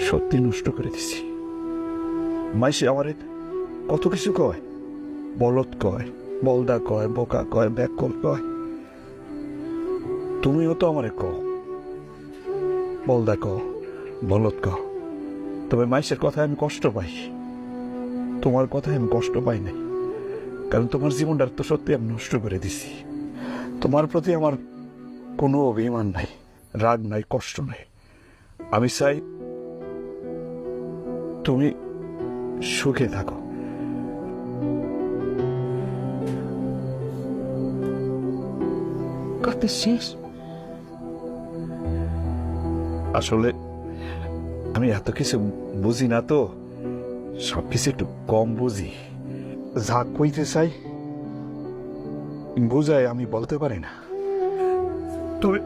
সত্যি নষ্ট করে দিছি। মাইসে আমারে কত কিছু কয়, বলদ কয়, বলদা কয়, বোকা কয়, ব্যাকল কয়। তুমিও তো আমারে কও, বলদা কও, বলদ কও। তবে মাইসের কথায় আমি কষ্ট পাই, তোমার কথায় আমি কষ্ট পাই নাই। কারণ তোমার জীবনটা তো সত্যি আমি নষ্ট করে দিছি। তোমার প্রতি আমার কোনো অভিমান নাই, রাগ নাই, কষ্ট নাই। আমি চাই তুমি সুখে থাকো। কথা শেষ? আসলে আমি এত কিছু বুঝি না তো, সবকিছু একটু কম বুঝি। যা কইতে চাই বুঝায় আমি বলতে পারি না। তবে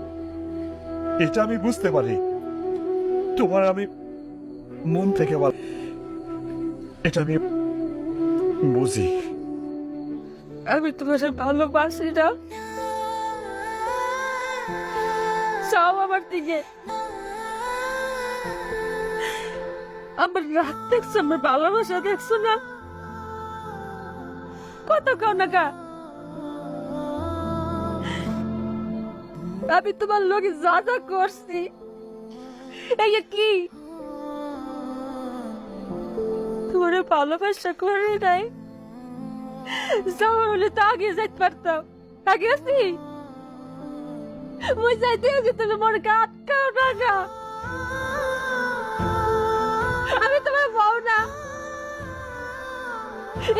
এটা আমি বুঝতে পারি, তোমার আমি মন থেকে বল, এটা আমি বুঝি। আমি তোমার ভালোবাসি না, সব আমার দিকে। আমার রাগ দেখছো, আমার ভালোবাসা দেখছো না? কত কাও না কা আমি তোমার লোকে যা যা করছি, এই যে কি তোমার ভালোবাসা করে নাই? যাওয়ার হলে তো আগে যাইতে পারতাম। আগে আছি মই যাইতে আছি, তুমি মনে আটকাও না। আমি তোমার বউ না,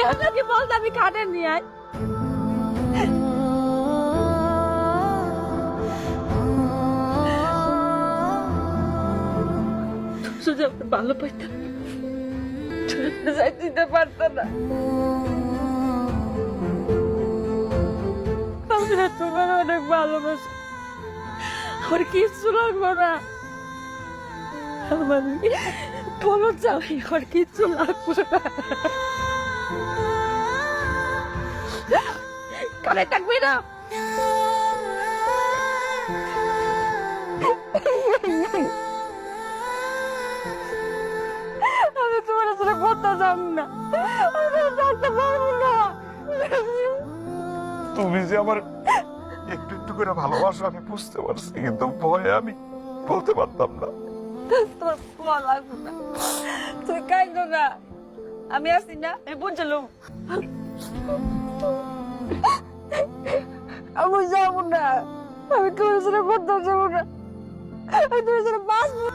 এখন কি বলতে আমি খাটে নিয়ে আয়। শুধু আপনি ভালো পাইতাম, যাইতে দিতে পারতাম না। আমি না তোমার অনেক ভালোবাসি, আমার কিচ্ছু লাগবো না। আমার বলো যাবি, আমার কিচ্ছু লাগবো না। কানে থাকবি না? আমি তোমার সাথে কথা যাব না, আমি থাকতে পারবো না। তুমি যে আমার একটু একটু করে ভালোবাসো আমি বুঝতে পারছি, কিন্তু ভয়ে আমি বলতে পারতাম না। তোর ফোয়া লাগবো না, তুই কাইন্দ না, আমি আছি না, আমি বুঝলাম। আমি যাবো না, আমি তোর সাথে কথা যাবো না, আমি তোর সাথে বাঁচবো।